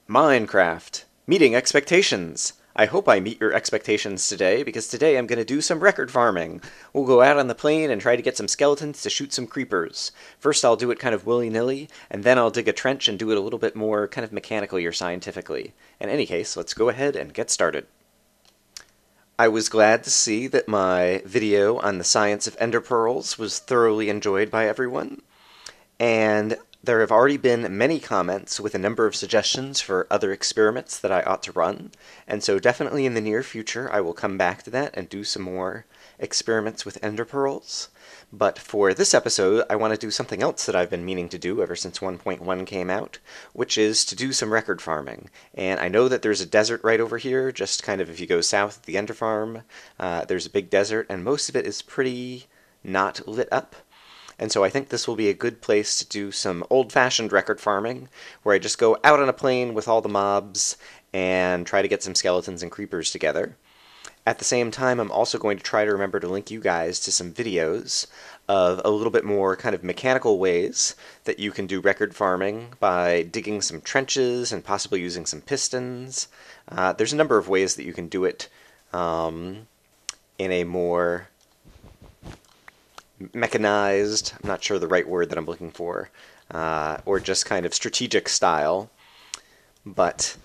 Minecraft, meeting expectations. I hope I meet your expectations today, because today I'm going to do some record farming. We'll go out on the plain and try to get some skeletons to shoot some creepers. First I'll do it kind of willy-nilly, and then I'll dig a trench and do it a little bit more kind of mechanically or scientifically. In any case, let's go ahead and get started. I was glad to see that my video on the science of ender pearls was thoroughly enjoyed by everyone. And there have already been many comments with a number of suggestions for other experiments that I ought to run, and so definitely in the near future I will come back to that and do some more experiments with ender pearls. But for this episode, I want to do something else that I've been meaning to do ever since 1.1 came out, which is to do some record farming. And I know that there's a desert right over here, just kind of if you go south of the ender farm, there's a big desert, and most of it is pretty not lit up. And so I think this will be a good place to do some old-fashioned record farming, where I just go out on a plain with all the mobs and try to get some skeletons and creepers together. At the same time, I'm also going to try to remember to link you guys to some videos of a little bit more kind of mechanical ways that you can do record farming by digging some trenches and possibly using some pistons. There's a number of ways that you can do it in a more mechanized, I'm not sure the right word that I'm looking for, or just kind of strategic style, but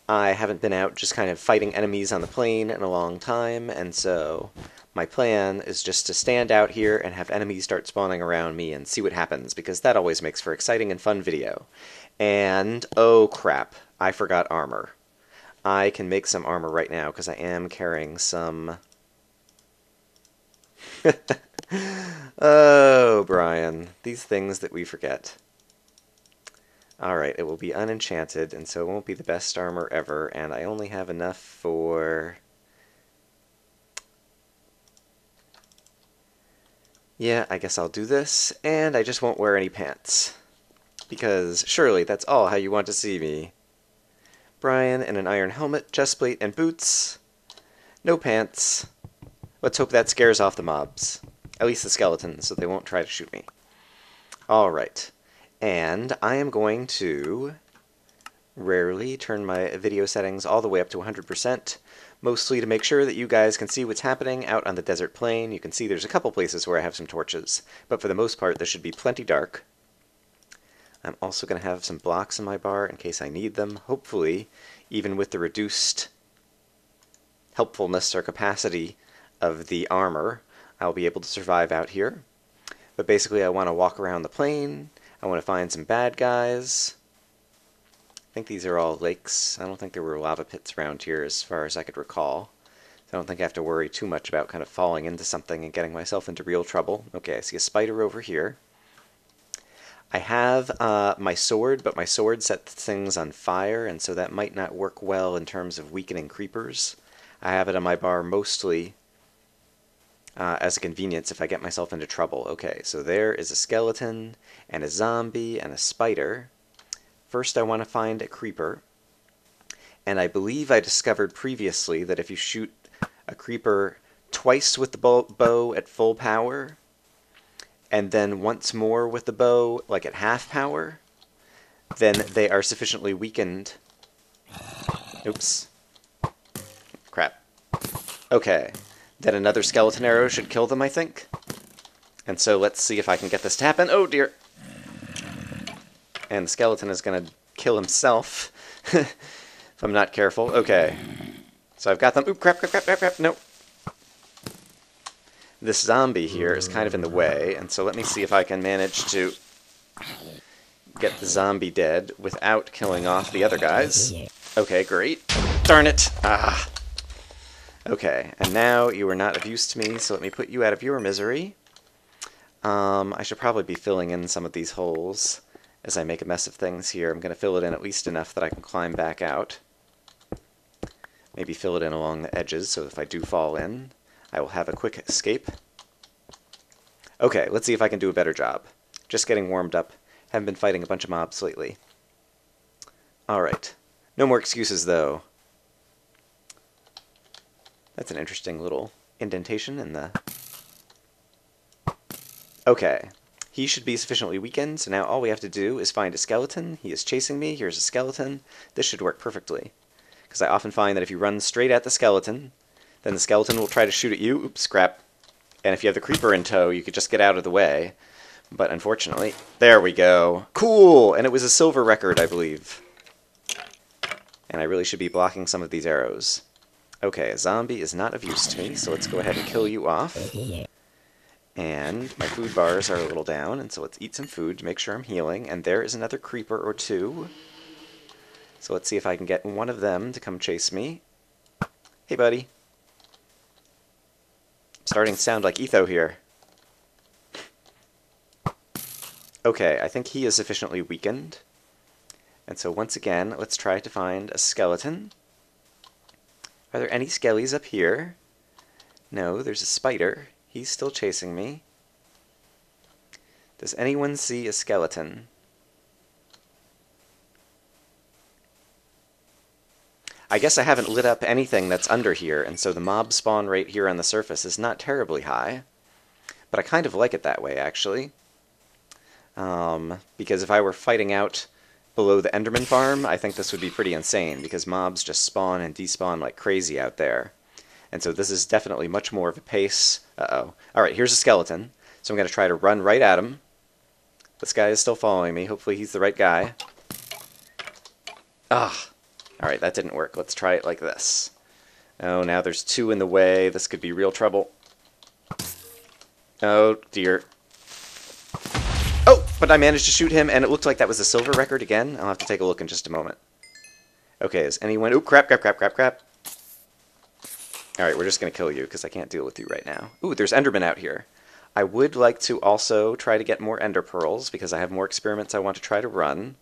I haven't been out just kind of fighting enemies on the plain in a long time, and so my plan is just to stand out here and have enemies start spawning around me and see what happens, because that always makes for exciting and fun video. And, oh crap, I forgot armor. I can make some armor right now, because I am carrying some... Oh, Brian, these things that we forget. Alright, it will be unenchanted, and so it won't be the best armor ever, and I only have enough for... Yeah, I guess I'll do this, and I just won't wear any pants. Because surely that's all how you want to see me. Brian in an iron helmet, chestplate, and boots. No pants. Let's hope that scares off the mobs. At least the skeletons, so they won't try to shoot me. Alright. And I am going to rarely turn my video settings all the way up to 100%, mostly to make sure that you guys can see what's happening out on the desert plain. You can see there's a couple places where I have some torches, but for the most part this should be plenty dark. I'm also going to have some blocks in my bar in case I need them. Hopefully, even with the reduced helpfulness or capacity of the armor, I'll be able to survive out here. But basically I want to walk around the plain. I want to find some bad guys. I think these are all lakes. I don't think there were lava pits around here as far as I could recall. So I don't think I have to worry too much about kind of falling into something and getting myself into real trouble. Okay, I see a spider over here. I have my sword, but my sword sets things on fire, and so that might not work well in terms of weakening creepers. I have it on my bar mostly as a convenience if I get myself into trouble. Okay, so there is a skeleton, and a zombie, and a spider. First I want to find a creeper, and I believe I discovered previously that if you shoot a creeper twice with the bow at full power, and then once more with the bow, like at half power, then they are sufficiently weakened. Oops. Crap. Okay. Then another skeleton arrow should kill them, I think. And so let's see if I can get this to happen. Oh dear! And the skeleton is going to kill himself if I'm not careful. Okay. So I've got them. Oop, crap, crap, crap, crap, crap. Nope. This zombie here is kind of in the way, and so let me see if I can manage to get the zombie dead without killing off the other guys. Okay, great. Darn it! Ah! Okay, and now you are not of use to me, so let me put you out of your misery. I should probably be filling in some of these holes as I make a mess of things here. I'm going to fill it in at least enough that I can climb back out. Maybe fill it in along the edges, so if I do fall in, I will have a quick escape. Okay, let's see if I can do a better job. Just getting warmed up. Haven't been fighting a bunch of mobs lately. Alright. No more excuses, though. That's an interesting little indentation in the... Okay. He should be sufficiently weakened, so now all we have to do is find a skeleton. He is chasing me. Here's a skeleton. This should work perfectly. Because I often find that if you run straight at the skeleton, then the skeleton will try to shoot at you. Oops, crap. And if you have the creeper in tow, you could just get out of the way. But unfortunately, there we go. Cool! And it was a silver record, I believe. And I really should be blocking some of these arrows. Okay, a zombie is not of use to me, so let's go ahead and kill you off. And my food bars are a little down, and so let's eat some food to make sure I'm healing. And there is another creeper or two. So let's see if I can get one of them to come chase me. Hey, buddy. I'm starting to sound like Etho here. Okay, I think he is sufficiently weakened. And so once again, let's try to find a skeleton. Are there any skellies up here? No, there's a spider. He's still chasing me. Does anyone see a skeleton? I guess I haven't lit up anything that's under here, and so the mob spawn rate here on the surface is not terribly high. But I kind of like it that way, actually. Because if I were fighting out below the Enderman farm, I think this would be pretty insane, because mobs just spawn and despawn like crazy out there. And so this is definitely much more of a pace. Uh-oh. Alright, here's a skeleton. So I'm going to try to run right at him. This guy is still following me. Hopefully he's the right guy. Ah! Alright, that didn't work. Let's try it like this. Oh, now there's two in the way. This could be real trouble. Oh, dear. Oh, but I managed to shoot him, and it looked like that was a silver record again. I'll have to take a look in just a moment. Okay, is anyone... Ooh, crap. Alright, we're just going to kill you, because I can't deal with you right now. Ooh, there's Enderman out here. I would like to also try to get more Ender Pearls, because I have more experiments I want to try to run.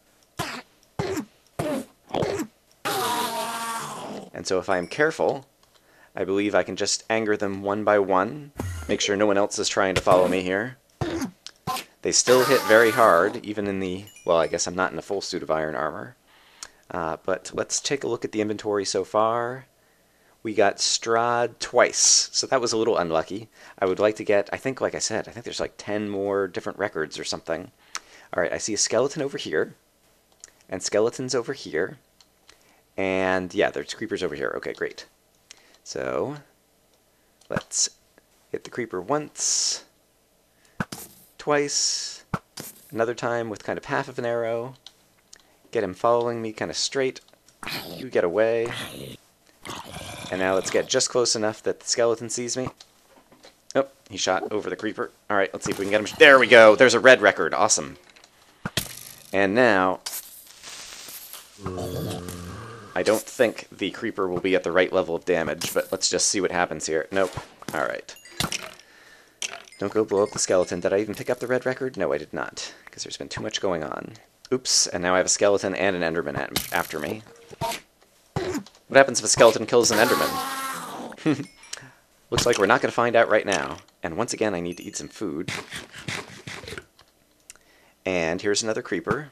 And so if I am careful, I believe I can just anger them one by one. Make sure no one else is trying to follow me here. They still hit very hard, even in the... Well, I guess I'm not in a full suit of iron armor. But let's take a look at the inventory so far. We got Strahd twice, so that was a little unlucky. I would like to get, I think, like I said, I think there's like 10 more different records or something. Alright, I see a skeleton over here, and skeletons over here, and yeah, there's creepers over here. Okay, great. So, let's hit the creeper once, twice, another time with kind of half of an arrow, get him following me kind of straight, you get away. And now let's get just close enough that the skeleton sees me. Oh, he shot over the creeper. Alright, let's see if we can get him. There we go! There's a red record. Awesome. And now... I don't think the creeper will be at the right level of damage, but let's just see what happens here. Nope. Alright. Don't go blow up the skeleton. Did I even pick up the red record? No, I did not, because there's been too much going on. Oops, and now I have a skeleton and an Enderman after me. What happens if a skeleton kills an Enderman? Looks like we're not going to find out right now. And once again, I need to eat some food. And here's another creeper.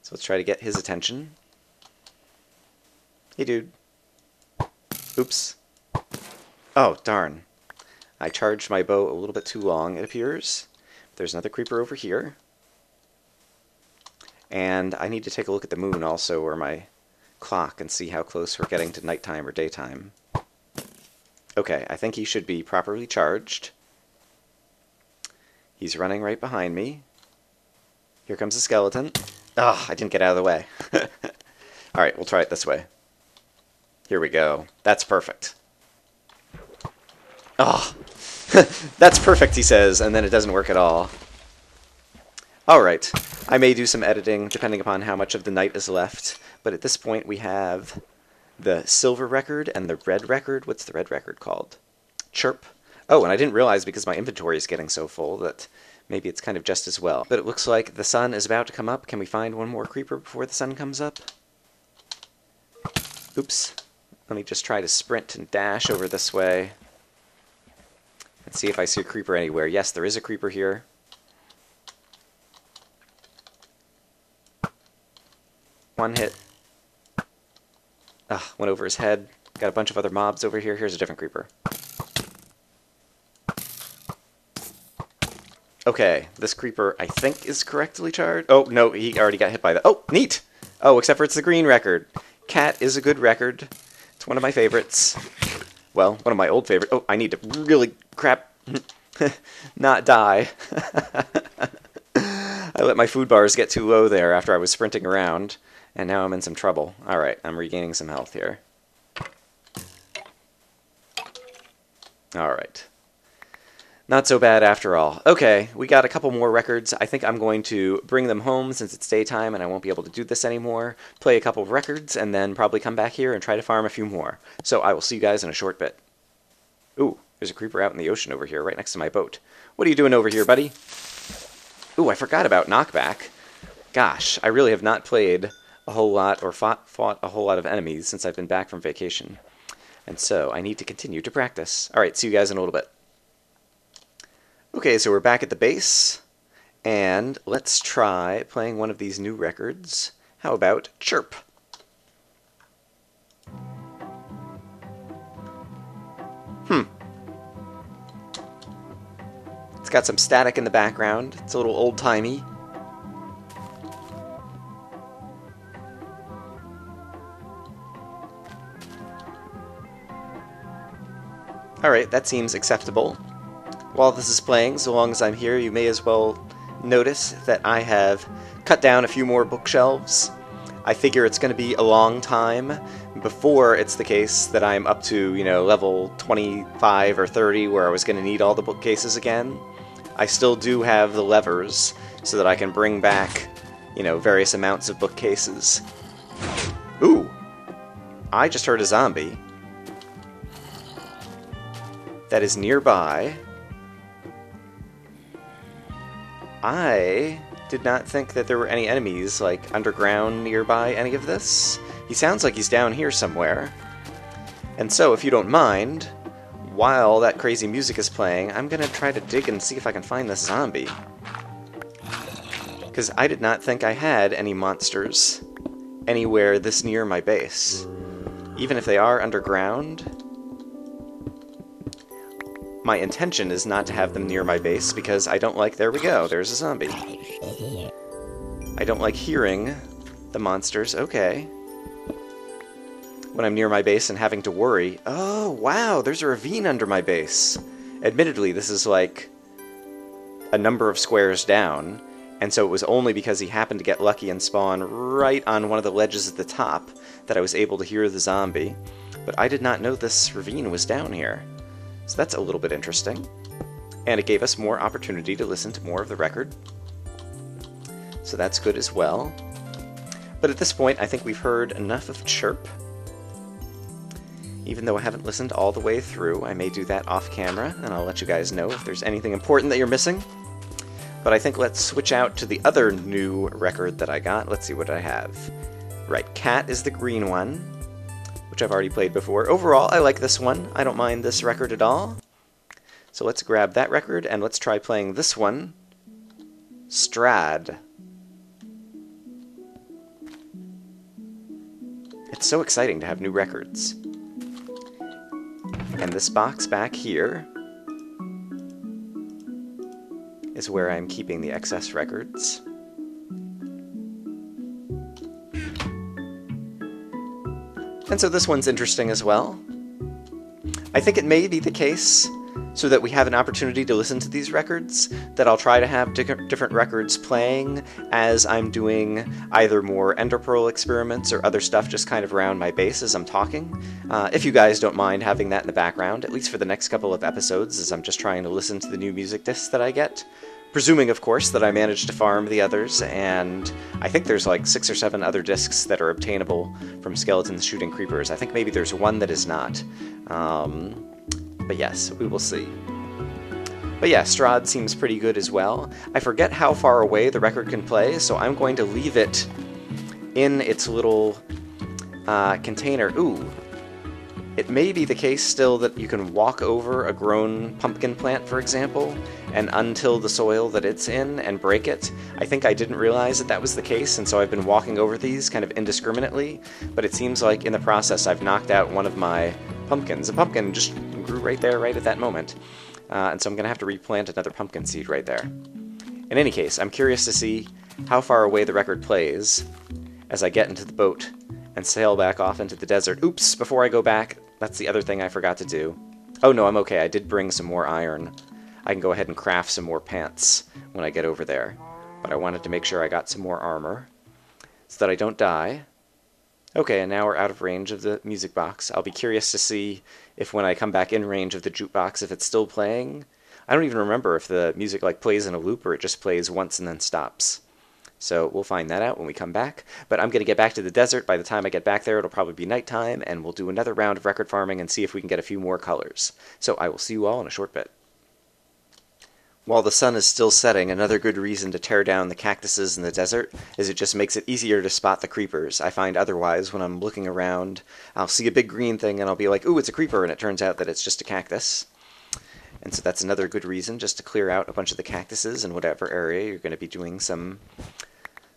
So let's try to get his attention. Hey, dude. Oops. Oh, darn. I charged my bow a little bit too long, it appears. There's another creeper over here. And I need to take a look at the moon also, or my clock, and see how close we're getting to nighttime or daytime. Okay, I think he should be properly charged. He's running right behind me. Here comes a skeleton. Ah, I didn't get out of the way. Alright, we'll try it this way. Here we go. That's perfect. Ah, that's perfect, he says, and then it doesn't work at all. Alright, I may do some editing depending upon how much of the night is left, but at this point we have the silver record and the red record. What's the red record called? Chirp. Oh, and I didn't realize because my inventory is getting so full that maybe it's kind of just as well. But it looks like the sun is about to come up. Can we find one more creeper before the sun comes up? Oops. Let me just try to sprint and dash over this way. And see if I see a creeper anywhere. Yes, there is a creeper here. One hit. Ugh, went over his head. Got a bunch of other mobs over here. Here's a different creeper. Okay, this creeper, I think, is correctly charged. Oh, no, he already got hit by that. Oh, neat! Oh, except for it's the green record. Cat is a good record. It's one of my favorites. Well, one of my old favorites. Oh, I need to really not die. I let my food bars get too low there after I was sprinting around, and now I'm in some trouble. Alright, I'm regaining some health here. Alright. Not so bad after all. Okay, we got a couple more records. I think I'm going to bring them home since it's daytime and I won't be able to do this anymore. Play a couple of records and then probably come back here and try to farm a few more. So I will see you guys in a short bit. Ooh, there's a creeper out in the ocean over here right next to my boat. What are you doing over here, buddy? Ooh, I forgot about knockback. Gosh, I really have not played a whole lot or fought a whole lot of enemies since I've been back from vacation. And so I need to continue to practice. Alright, see you guys in a little bit. Okay, so we're back at the base, and let's try playing one of these new records. How about Chirp? It's got some static in the background. It's a little old-timey. Alright, that seems acceptable. While this is playing, so long as I'm here, you may as well notice that I have cut down a few more bookshelves. I figure it's going to be a long time before it's the case that I'm up to, you know, level 25 or 30 where I was going to need all the bookcases again. I still do have the levers so that I can bring back, you know, various amounts of bookcases. Ooh! I just heard a zombie that is nearby. I did not think that there were any enemies, like, underground nearby any of this. He sounds like he's down here somewhere. And so, if you don't mind, while that crazy music is playing, I'm gonna try to dig and see if I can find this zombie. Because I did not think I had any monsters anywhere this near my base. Even if they are underground, my intention is not to have them near my base because I don't like... There we go, there's a zombie. I don't like hearing the monsters. Okay. When I'm near my base and having to worry... Oh, wow, there's a ravine under my base. Admittedly, this is like a number of squares down, and so it was only because he happened to get lucky and spawn right on one of the ledges at the top that I was able to hear the zombie. But I did not know this ravine was down here. So that's a little bit interesting. And it gave us more opportunity to listen to more of the record. So that's good as well. But at this point, I think we've heard enough of Chirp. Even though I haven't listened all the way through, I may do that off camera, and I'll let you guys know if there's anything important that you're missing. But I think let's switch out to the other new record that I got. Let's see what I have. Right, Cat is the green one, which I've already played before. Overall, I like this one. I don't mind this record at all. So let's grab that record, and let's try playing this one, Strad. It's so exciting to have new records. And this box back here is where I'm keeping the excess records. And so this one's interesting as well. I think it may be the case, so that we have an opportunity to listen to these records, that I'll try to have different records playing as I'm doing either more Ender Pearl experiments or other stuff just kind of around my base as I'm talking. If you guys don't mind having that in the background, at least for the next couple of episodes, as I'm just trying to listen to the new music discs that I get. Presuming, of course, that I managed to farm the others, and I think there's like 6 or 7 other discs that are obtainable from Skeletons Shooting Creepers. I think maybe there's one that is not. But yes, we will see. But yeah, Strahd seems pretty good as well. I forget how far away the record can play, so I'm going to leave it in its little container. Ooh. It may be the case still that you can walk over a grown pumpkin plant, for example, and untill the soil that it's in and break it. I think I didn't realize that that was the case, and so I've been walking over these kind of indiscriminately, but it seems like in the process I've knocked out one of my pumpkins. A pumpkin just grew right there, right at that moment. and so I'm going to have to replant another pumpkin seed right there. In any case, I'm curious to see how far away the record plays as I get into the boat and sail back off into the desert. Oops, before I go back, that's the other thing I forgot to do. Oh no, I'm okay, I did bring some more iron. I can go ahead and craft some more pants when I get over there. But I wanted to make sure I got some more armor so that I don't die. Okay, and now we're out of range of the music box. I'll be curious to see if when I come back in range of the jukebox, if it's still playing. I don't even remember if the music like plays in a loop or it just plays once and then stops. So we'll find that out when we come back. But I'm going to get back to the desert. By the time I get back there, it'll probably be nighttime, and we'll do another round of record farming and see if we can get a few more colors. So I will see you all in a short bit. While the sun is still setting, another good reason to tear down the cactuses in the desert is it just makes it easier to spot the creepers. I find otherwise, when I'm looking around, I'll see a big green thing and I'll be like, ooh, it's a creeper, and it turns out that it's just a cactus. And so that's another good reason just to clear out a bunch of the cactuses in whatever area you're going to be doing some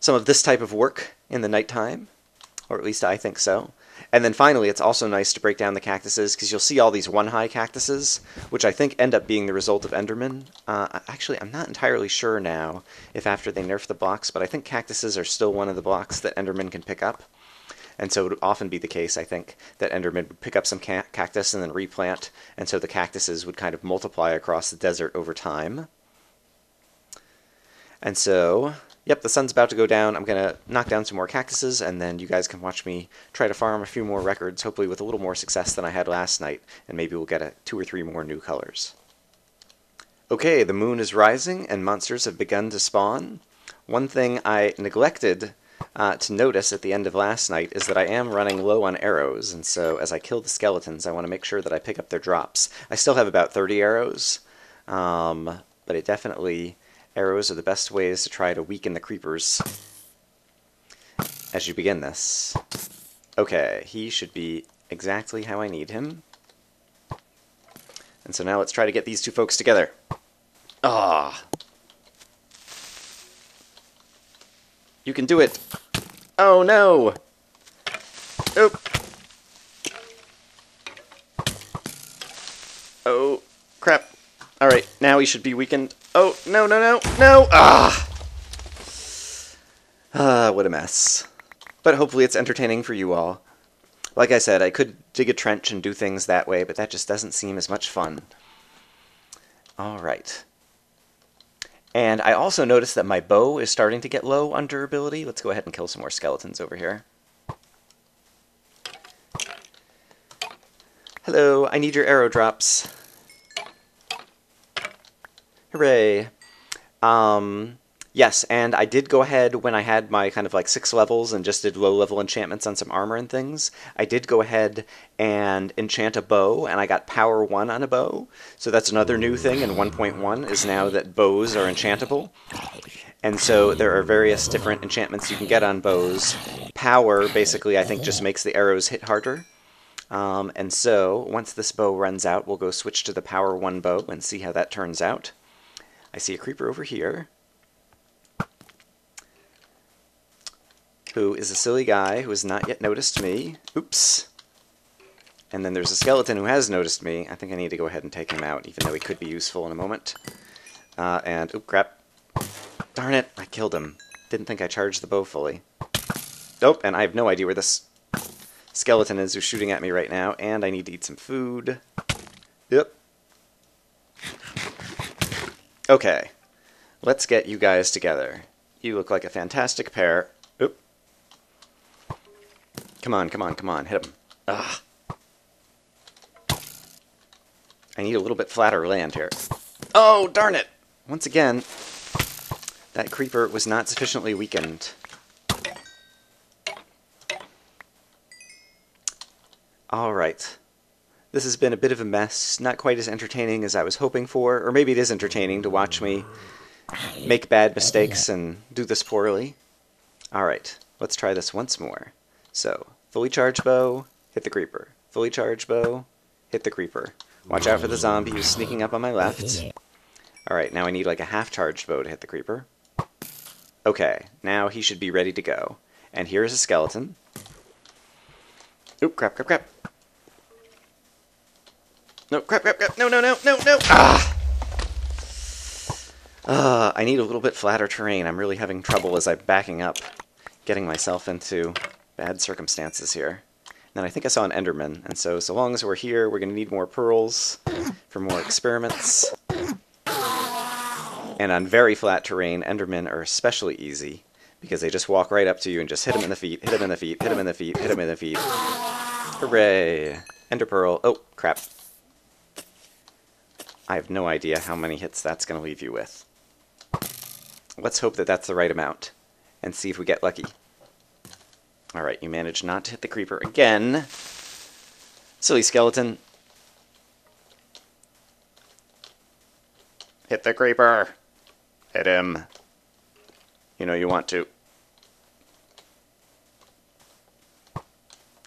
of this type of work in the nighttime, or at least I think so. And then finally, it's also nice to break down the cactuses, because you'll see all these one-high cactuses, which I think end up being the result of Enderman. Actually, I'm not entirely sure now if after they nerf the blocks, but I think cactuses are still one of the blocks that Enderman can pick up. And so it would often be the case, I think, that Enderman would pick up some cactus and then replant, and so the cactuses would kind of multiply across the desert over time. And so, yep, the sun's about to go down. I'm going to knock down some more cactuses, and then you guys can watch me try to farm a few more records, hopefully with a little more success than I had last night, and maybe we'll get 2 or 3 more new colors. Okay, the moon is rising, and monsters have begun to spawn. One thing I neglected to notice at the end of last night is that I am running low on arrows, and so as I kill the skeletons, I want to make sure that I pick up their drops. I still have about 30 arrows, but it definitely... Arrows are the best ways to try to weaken the creepers as you begin this. Okay, he should be exactly how I need him. And so now let's try to get these 2 folks together. Ah! You can do it! Oh no! Oop! Oh, crap. Alright, now he should be weakened. Oh, no, no, no, no! Ah! What a mess. But hopefully it's entertaining for you all. Like I said, I could dig a trench and do things that way, but that just doesn't seem as much fun. Alright. And I also noticed that my bow is starting to get low on durability. Let's go ahead and kill some more skeletons over here. Hello, I need your arrow drops. Hooray. Yes, and I did go ahead when I had my kind of like 6 levels and just did low-level enchantments on some armor and things. I did go ahead and enchant a bow, and I got power 1 on a bow. So that's another new thing in 1.1 is now that bows are enchantable. And so there are various different enchantments you can get on bows. Power, basically, I think just makes the arrows hit harder. And so once this bow runs out, we'll go switch to the power 1 bow and see how that turns out. I see a creeper over here who is a silly guy who has not yet noticed me. Oops. And then there's a skeleton who has noticed me. I think I need to go ahead and take him out, even though he could be useful in a moment. And, oop, crap. Darn it, I killed him. Didn't think I charged the bow fully. Nope, and I have no idea where this skeleton is who's shooting at me right now, and I need to eat some food. Yep. Okay, let's get you guys together. You look like a fantastic pair. Oop. Come on, come on, come on, hit him. Ugh. I need a little bit flatter land here. Oh, darn it! Once again, that creeper was not sufficiently weakened. Alright. This has been a bit of a mess, not quite as entertaining as I was hoping for, or maybe it is entertaining to watch me make bad mistakes and do this poorly. Alright, let's try this once more. So, fully charged bow, hit the creeper. Fully charged bow, hit the creeper. Watch out for the zombie who's sneaking up on my left. Alright, now I need like a half-charged bow to hit the creeper. Okay, now he should be ready to go. And here's a skeleton. Oop, crap, crap, crap. No, crap, crap, crap. No, no, no, no, no. Ah! I need a little bit flatter terrain. I'm really having trouble as I'm backing up, getting myself into bad circumstances here. And I think I saw an Enderman, and so long as we're here, we're going to need more pearls for more experiments. And on very flat terrain, Endermen are especially easy, because they just walk right up to you and just hit them in the feet, hit them in the feet, hit them in the feet, hit them in the feet. Hooray! Ender Pearl. Oh, crap. I have no idea how many hits that's going to leave you with. Let's hope that that's the right amount, and see if we get lucky. Alright, you managed not to hit the creeper again. Silly skeleton. Hit the creeper. Hit him. You know you want to.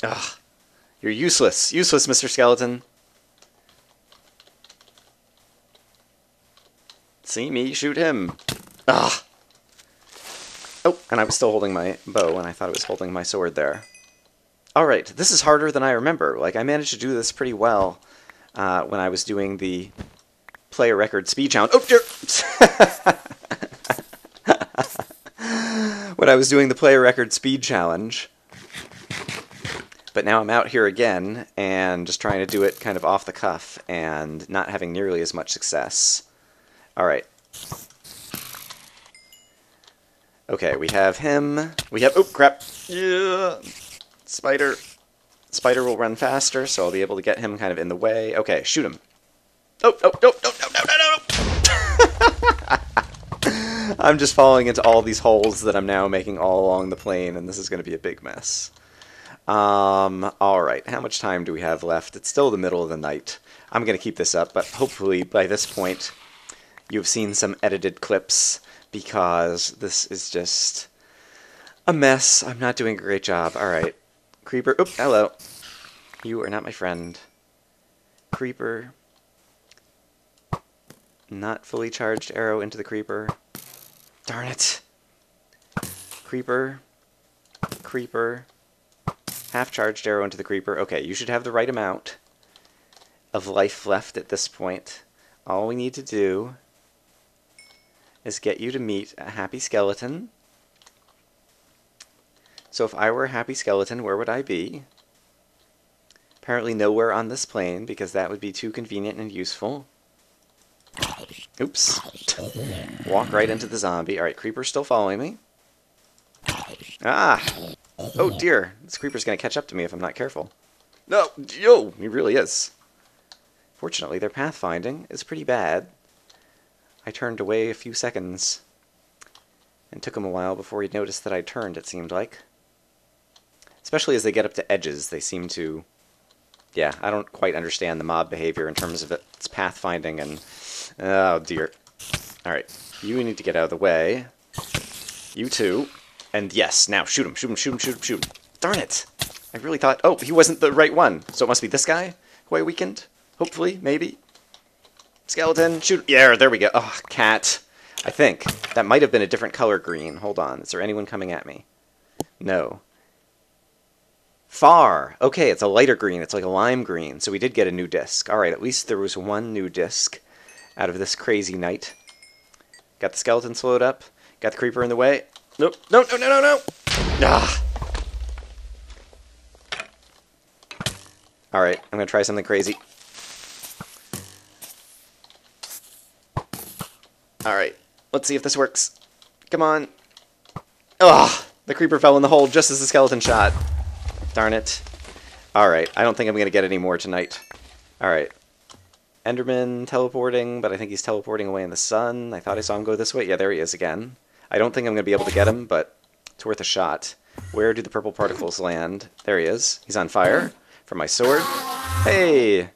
Ugh. You're useless. Useless, Mr. Skeleton. See me shoot him. Ugh. Oh, and I was still holding my bow, and I thought I was holding my sword there. Alright, this is harder than I remember. Like, I managed to do this pretty well when I was doing the play a record speed challenge. Oh, dear! When I was doing the play a record speed challenge. But now I'm out here again, and just trying to do it kind of off the cuff, and not having nearly as much success. Alright. Okay, we have him. We have... Oh, crap! Yeah! Spider. Spider will run faster, so I'll be able to get him kind of in the way. Okay, shoot him. Oh, oh, no, no, no, no, no, no! I'm just falling into all these holes that I'm now making all along the plane, and this is going to be a big mess. Alright, how much time do we have left? It's still the middle of the night. I'm going to keep this up, but hopefully by this point you've seen some edited clips, because this is just a mess. I'm not doing a great job. Alright. Creeper. Oop, hello. You are not my friend. Creeper. Not fully charged arrow into the creeper. Darn it. Creeper. Creeper. Half-charged arrow into the creeper. Okay, you should have the right amount of life left at this point. All we need to do is get you to meet a happy skeleton. So if I were a happy skeleton, where would I be? Apparently nowhere on this plane, because that would be too convenient and useful. Oops. Walk right into the zombie. Alright, creeper's still following me. Ah! Oh dear, this creeper's going to catch up to me if I'm not careful. No! Yo! He really is. Fortunately, their pathfinding is pretty bad. I turned away a few seconds, and took him a while before he noticed that I turned, it seemed like. Especially as they get up to edges, they seem to... Yeah, I don't quite understand the mob behavior in terms of its pathfinding, and... Oh dear. Alright, you need to get out of the way. You too. And yes, now shoot him, shoot him, shoot him, shoot him, shoot him. Darn it! I really thought... Oh, he wasn't the right one. So it must be this guy who I weakened? Hopefully, maybe. Skeleton, shoot. Yeah, there we go. Oh, cat. I think. That might have been a different color green. Hold on. Is there anyone coming at me? No. Far. Okay, it's a lighter green. It's like a lime green. So we did get a new disc. Alright, at least there was one new disc out of this crazy night. Got the skeleton slowed up. Got the creeper in the way. Nope. No, no, no, no, no! Ah! Alright, I'm gonna try something crazy. Alright, let's see if this works. Come on. Ugh! The creeper fell in the hole just as the skeleton shot. Darn it. Alright, I don't think I'm going to get any more tonight. Alright. Enderman teleporting, but I think he's teleporting away in the sun. I thought I saw him go this way. Yeah, there he is again. I don't think I'm going to be able to get him, but it's worth a shot. Where do the purple particles land? There he is. He's on fire from my sword. Hey!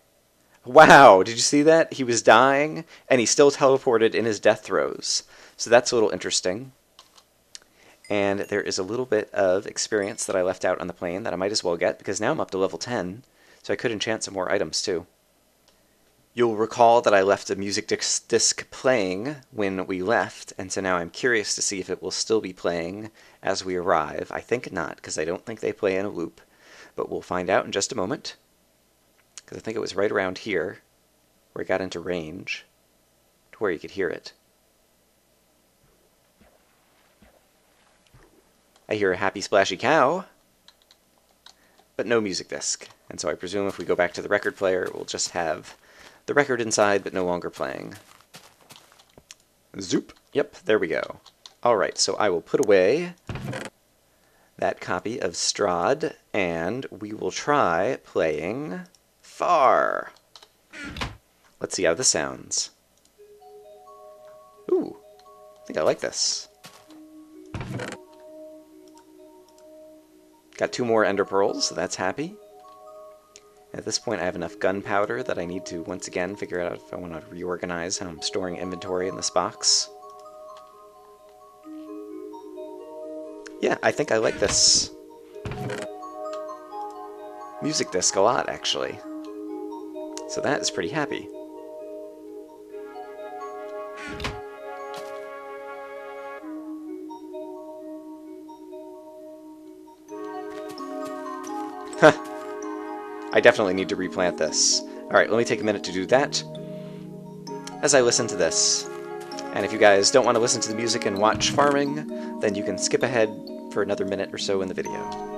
Wow, did you see that? He was dying, and he still teleported in his death throes. So that's a little interesting. And there is a little bit of experience that I left out on the plane that I might as well get, because now I'm up to level 10, so I could enchant some more items too. You'll recall that I left a music disc playing when we left, and so now I'm curious to see if it will still be playing as we arrive. I think not, because I don't think they play in a loop, but we'll find out in just a moment. Because I think it was right around here where it got into range to where you could hear it. I hear a happy splashy cow, but no music disc. And so I presume if we go back to the record player, we'll just have the record inside, but no longer playing. Zoop. Yep, there we go. Alright, so I will put away that copy of Strahd, and we will try playing Far. Let's see how this sounds. Ooh, I think I like this. Got 2 more ender pearls, so that's happy. At this point I have enough gunpowder that I need to once again figure out if I want to reorganize how I'm storing inventory in this box. Yeah, I think I like this music disc a lot, actually. So that is pretty happy. Huh. I definitely need to replant this. Alright, let me take a minute to do that as I listen to this. And if you guys don't want to listen to the music and watch farming, then you can skip ahead for another minute or so in the video.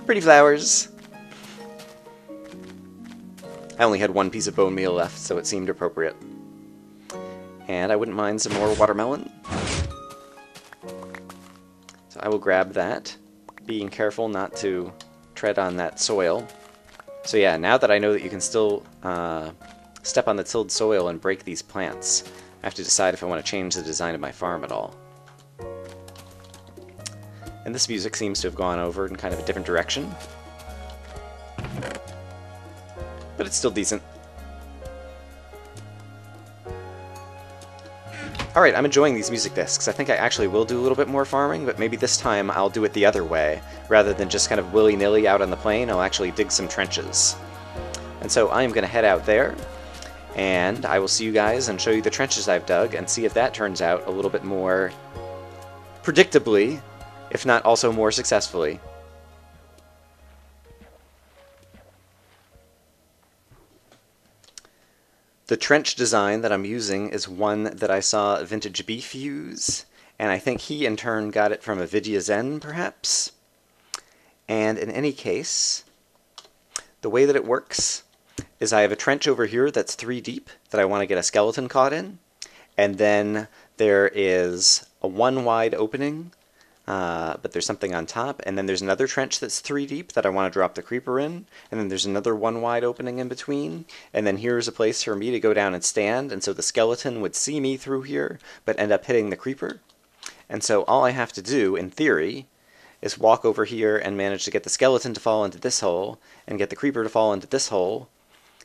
Pretty flowers. I only had 1 piece of bone meal left, so it seemed appropriate. And I wouldn't mind some more watermelon. So I will grab that, being careful not to tread on that soil. So yeah, now that I know that you can still step on the tilled soil and break these plants, I have to decide if I want to change the design of my farm at all. And this music seems to have gone over in kind of a different direction. But it's still decent. Alright, I'm enjoying these music discs. I think I actually will do a little bit more farming, but maybe this time I'll do it the other way. Rather than just kind of willy-nilly out on the plain, I'll actually dig some trenches. And so I am going to head out there, and I will see you guys and show you the trenches I've dug, and see if that turns out a little bit more predictably, if not also more successfully. The trench design that I'm using is one that I saw Vintage Beef use, and I think he in turn got it from Avidia Zen, perhaps. And in any case, the way that it works is I have a trench over here that's 3 deep that I want to get a skeleton caught in, and then there is a 1 wide opening, but there's something on top, and then there's another trench that's 3 deep that I want to drop the creeper in, and then there's another 1 wide opening in between, and then here's a place for me to go down and stand, and so the skeleton would see me through here, but end up hitting the creeper. And so all I have to do, in theory, is walk over here and manage to get the skeleton to fall into this hole, and get the creeper to fall into this hole,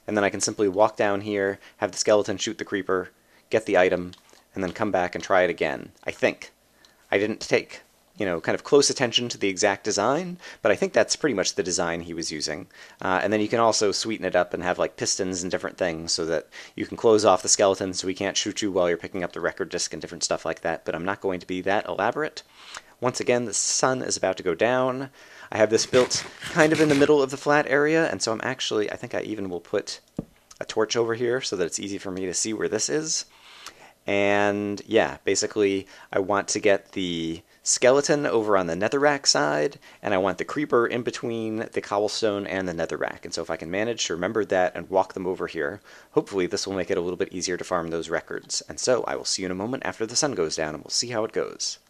and then I can simply walk down here, have the skeleton shoot the creeper, get the item, and then come back and try it again, I think. I didn't take kind of close attention to the exact design, but I think that's pretty much the design he was using. And then you can also sweeten it up and have like pistons and different things so that you can close off the skeleton so he can't shoot you while you're picking up the record disc and different stuff like that, but I'm not going to be that elaborate. Once again, the sun is about to go down. I have this built kind of in the middle of the flat area, and so I think I even will put a torch over here so that it's easy for me to see where this is. And yeah, basically I want to get the skeleton over on the netherrack side, and I want the creeper in between the cobblestone and the netherrack. And so if I can manage to remember that and walk them over here, hopefully this will make it a little bit easier to farm those records. And so I will see you in a moment after the sun goes down, and we'll see how it goes.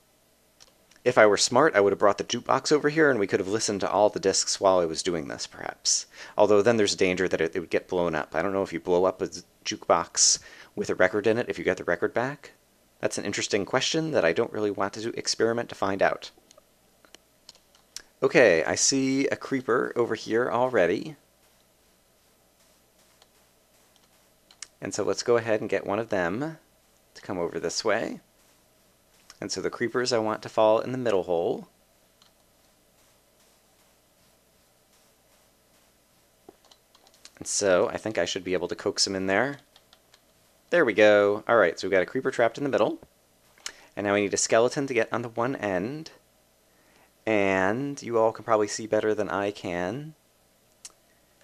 If I were smart, I would have brought the jukebox over here, and we could have listened to all the discs while I was doing this, perhaps. Although then there's a danger that it would get blown up. I don't know if you blow up a jukebox with a record in it if you get the record back. That's an interesting question that I don't really want to experiment to find out. Okay, I see a creeper over here already. And so let's go ahead and get one of them to come over this way. And so the creepers I want to fall in the middle hole. And so I think I should be able to coax him in there. There we go. Alright, so we've got a creeper trapped in the middle. And now we need a skeleton to get on the one end. And you all can probably see better than I can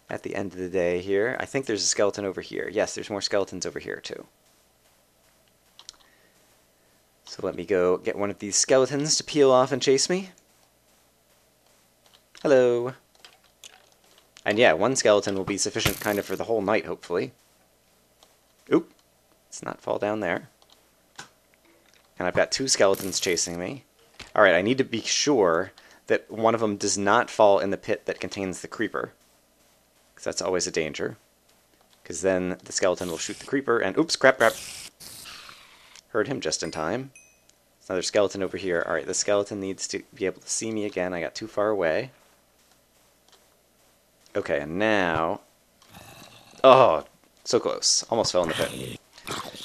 at the end of the day here. I think there's a skeleton over here. Yes, there's more skeletons over here too. So let me go get one of these skeletons to peel off and chase me. Hello. And yeah, one skeleton will be sufficient kind of for the whole night, hopefully. Oop. Let's not fall down there. And I've got two skeletons chasing me. Alright, I need to be sure that one of them does not fall in the pit that contains the creeper. Because that's always a danger. Because then the skeleton will shoot the creeper and... Oops, crap. Heard him just in time. There's another skeleton over here. Alright, the skeleton needs to be able to see me again. I got too far away. Okay, and now... Oh, so close. Almost fell in the pit.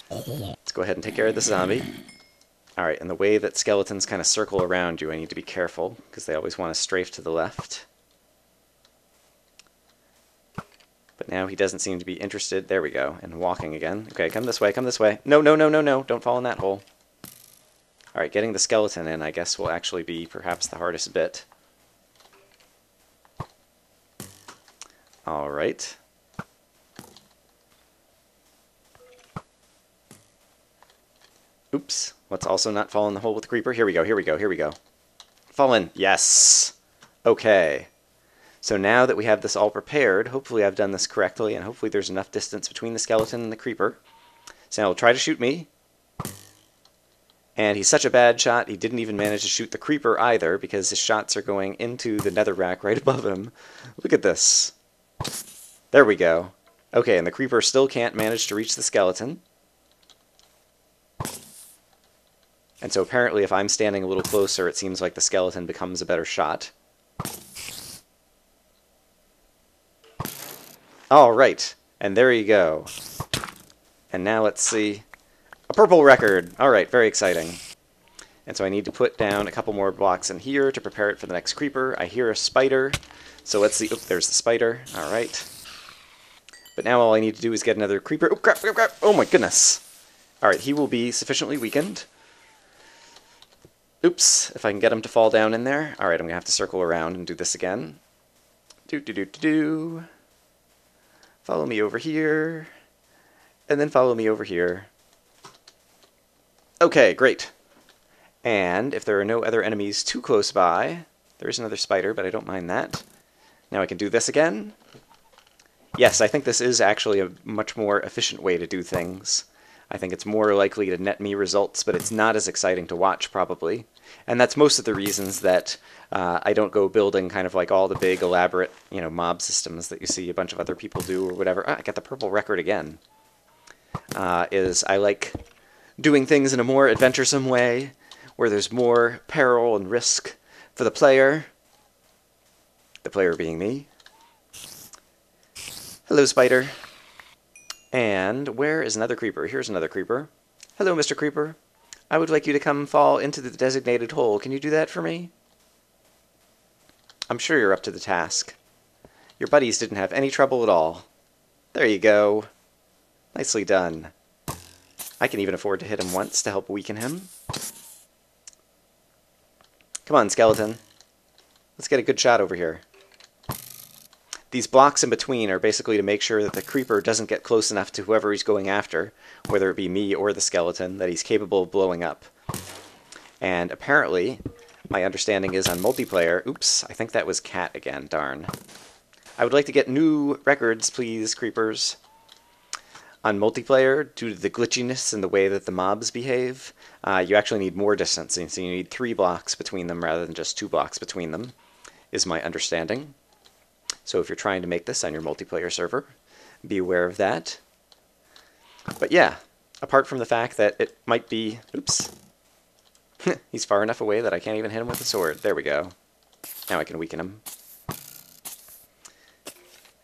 Let's go ahead and take care of this zombie. Alright, and the way that skeletons kind of circle around you, I need to be careful, because they always want to strafe to the left. But now he doesn't seem to be interested. There we go, and walking again. Okay, come this way, come this way. No, don't fall in that hole. Alright, getting the skeleton in, I guess, will actually be perhaps the hardest bit. Alright. Oops. Let's also not fall in the hole with the creeper. Here we go. Fall in. Yes. Okay. So now that we have this all prepared, hopefully I've done this correctly, and hopefully there's enough distance between the skeleton and the creeper. So now he'll try to shoot me. And he's such a bad shot, he didn't even manage to shoot the creeper either, because his shots are going into the netherrack right above him. Look at this. There we go. Okay, and the creeper still can't manage to reach the skeleton. And so apparently if I'm standing a little closer, it seems like the skeleton becomes a better shot. Alright, and there you go. And now let's see. A purple record! Alright, very exciting. And so I need to put down a couple more blocks in here to prepare it for the next creeper. I hear a spider, so let's see. Oop, there's the spider. Alright. But now all I need to do is get another creeper. Oh, crap! Oh my goodness! Alright, he will be sufficiently weakened. Oops, if I can get him to fall down in there. Alright, I'm going to have to circle around and do this again. Follow me over here. And then follow me over here. Okay, great. And if there are no other enemies too close by, there is another spider, but I don't mind that. Now I can do this again. Yes, I think this is actually a much more efficient way to do things. I think it's more likely to net me results, but it's not as exciting to watch, probably. And that's most of the reasons that I don't go building kind of like all the big, elaborate, mob systems that you see a bunch of other people do or whatever. I got the purple record again. Is I like doing things in a more adventuresome way, where there's more peril and risk for the player being me. Hello, spider. And where is another creeper? Here's another creeper. Hello, Mr. Creeper. I would like you to come fall into the designated hole. Can you do that for me? I'm sure you're up to the task. Your buddies didn't have any trouble at all. There you go. Nicely done. I can even afford to hit him once to help weaken him. Come on, skeleton. Let's get a good shot over here. These blocks in between are basically to make sure that the creeper doesn't get close enough to whoever he's going after, whether it be me or the skeleton, that he's capable of blowing up. And apparently, my understanding is on multiplayer... Oops, I think that was cat again, darn. I would like to get new records, please, creepers. On multiplayer, due to the glitchiness and the way that the mobs behave, you actually need more distance, so you need 3 blocks between them rather than just 2 blocks between them, is my understanding. So if you're trying to make this on your multiplayer server, be aware of that. But yeah, apart from the fact that it might be... Oops. He's far enough away that I can't even hit him with a sword. There we go. Now I can weaken him.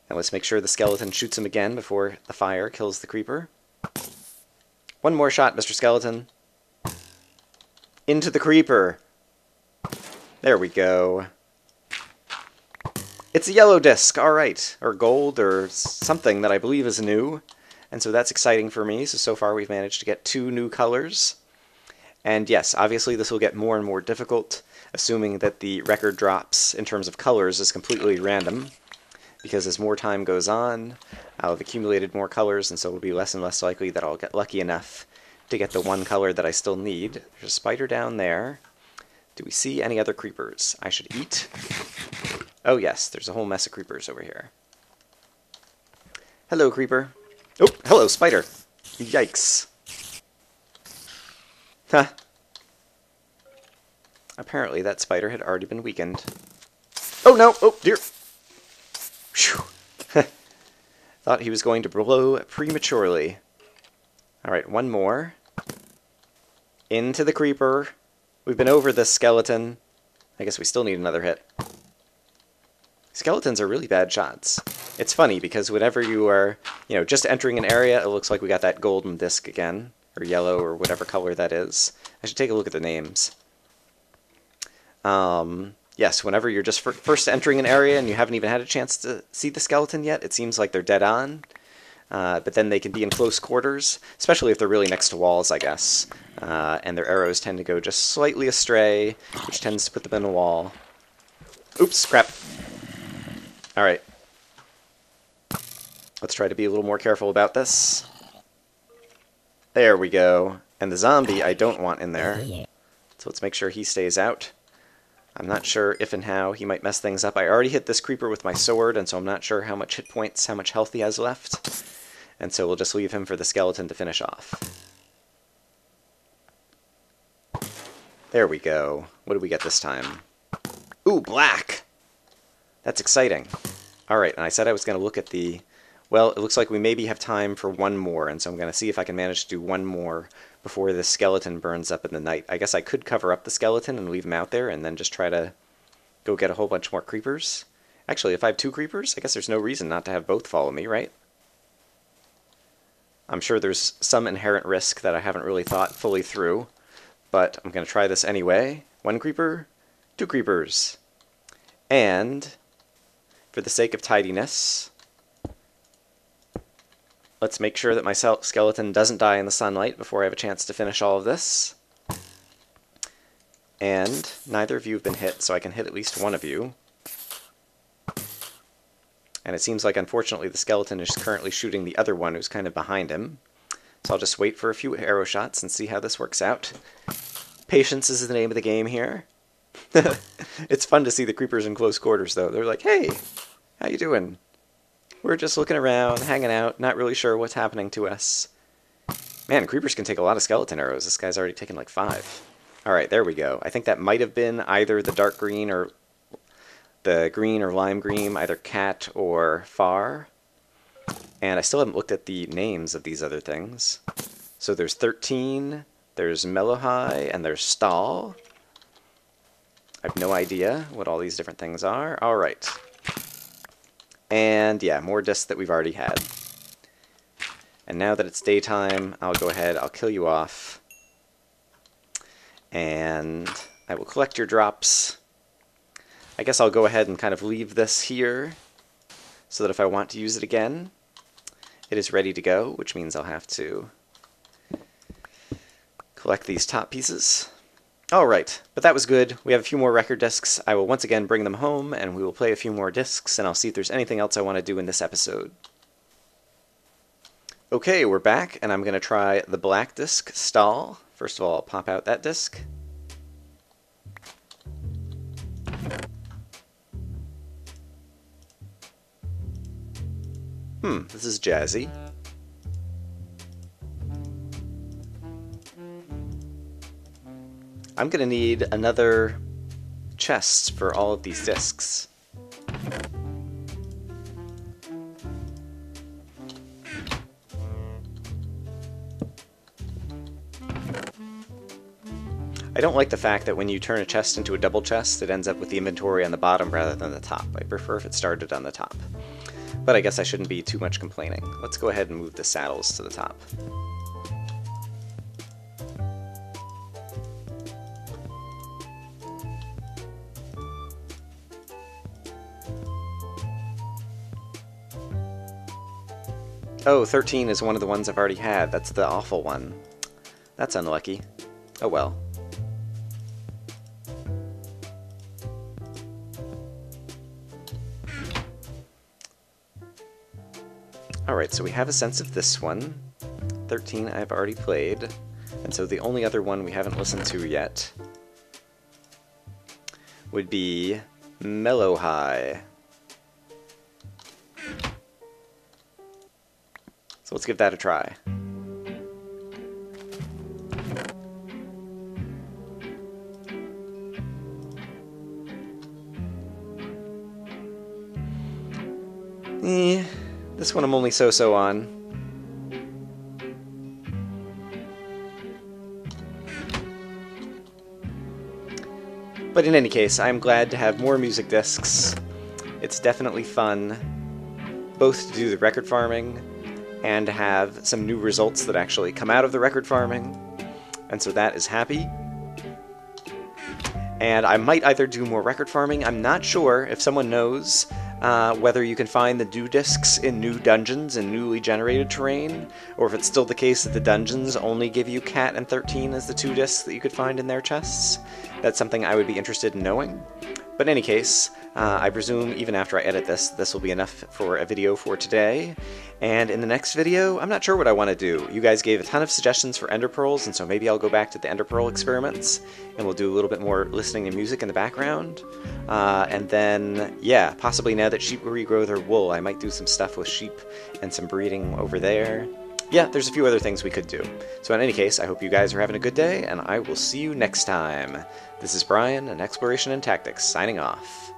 And let's make sure the skeleton shoots him again before the fire kills the creeper. One more shot, Mr. Skeleton. Into the creeper. There we go. It's a yellow disc, alright. Or gold, or something that I believe is new. And so that's exciting for me. So far we've managed to get 2 new colors. And yes, obviously this will get more and more difficult, assuming that the record drops in terms of colors is completely random. Because as more time goes on, I'll have accumulated more colors, and so it'll be less and less likely that I'll get lucky enough to get the one color that I still need. There's a spider down there. Do we see any other creepers I should eat? Oh yes, there's a whole mess of creepers over here. Hello, creeper. Oh, hello, spider. Yikes. Huh. Apparently that spider had already been weakened. Oh no! Oh dear! Phew. Thought he was going to blow prematurely. Alright, one more. Into the creeper. We've been over this skeleton. I guess we still need another hit. Skeletons are really bad shots. It's funny because whenever you are, just entering an area, it looks like we got that golden disc again. Or yellow, or whatever color that is. I should take a look at the names. Yes, whenever you're just first entering an area and you haven't even had a chance to see the skeleton yet, it seems like they're dead on. But then they can be in close quarters, especially if they're really next to walls, I guess. And their arrows tend to go just slightly astray, which tends to put them in a wall. Oops, crap. Alright. Let's try to be a little more careful about this. There we go. And the zombie I don't want in there. So let's make sure he stays out. I'm not sure if and how he might mess things up. I already hit this creeper with my sword, and so I'm not sure how much hit points, how much health he has left. And so we'll just leave him for the skeleton to finish off. There we go. What do we get this time? Ooh, black! That's exciting. Alright, and I said I was going to look at the... Well, it looks like we maybe have time for one more, and so I'm going to see if I can manage to do one more before the skeleton burns up in the night. I guess I could cover up the skeleton and leave him out there and then just try to go get a whole bunch more creepers. Actually, if I have 2 creepers, I guess there's no reason not to have both follow me, right? I'm sure there's some inherent risk that I haven't really thought fully through, but I'm going to try this anyway. 1 creeper, 2 creepers. And, for the sake of tidiness, let's make sure that my skeleton doesn't die in the sunlight before I have a chance to finish all of this. And neither of you have been hit, so I can hit at least one of you. And it seems like, unfortunately, the skeleton is currently shooting the other one who's kind of behind him. So I'll just wait for a few arrow shots and see how this works out. Patience is the name of the game here. It's fun to see the creepers in close quarters, though. They're like, hey, how you doing? We're just looking around, hanging out, not really sure what's happening to us. Man, creepers can take a lot of skeleton arrows. This guy's already taken like 5. Alright, there we go. I think that might have been either the dark green or the green or lime green, either cat or far. And I still haven't looked at the names of these other things. So there's 13, there's Melohai, and there's Stahl. I have no idea what all these different things are. Alright. And yeah, more discs that we've already had. And now that it's daytime, I'll go ahead, I'll kill you off. And I will collect your drops. I guess I'll go ahead and kind of leave this here, so that if I want to use it again, it is ready to go, which means I'll have to collect these top pieces. Alright, but that was good. We have a few more record discs. I will once again bring them home, and we will play a few more discs, and I'll see if there's anything else I want to do in this episode. Okay, we're back, and I'm going to try the black disc, Stahl. First of all, I'll pop out that disc. This is jazzy. I'm going to need another chest for all of these discs. I don't like the fact that when you turn a chest into a double chest, it ends up with the inventory on the bottom rather than the top. I prefer if it started on the top. But I guess I shouldn't be too much complaining. Let's go ahead and move the saddles to the top. Oh, 13 is one of the ones I've already had. That's the awful one. That's unlucky. Oh well. Alright, so we have a sense of this one. 13 I've already played. And so the only other one we haven't listened to yet would be Mellow High. So let's give that a try. This one I'm only so-so on. But in any case, I'm glad to have more music discs. It's definitely fun, both to do the record farming and to have some new results that actually come out of the record farming. And so that is happy. And I might either do more record farming. I'm not sure if someone knows whether you can find the new discs in new dungeons and newly generated terrain, or if it's still the case that the dungeons only give you Cat and 13 as the two discs that you could find in their chests. That's something I would be interested in knowing. But in any case, I presume even after I edit this, this will be enough for a video for today. And in the next video, I'm not sure what I want to do. You guys gave a ton of suggestions for Ender Pearls, and so maybe I'll go back to the Ender Pearl experiments, and we'll do a little bit more listening to music in the background. And then, yeah, possibly now that sheep regrow their wool, I might do some stuff with sheep and some breeding over there. Yeah, there's a few other things we could do. So in any case, I hope you guys are having a good day, and I will see you next time. This is Brian, and Exploration and Tactics, signing off.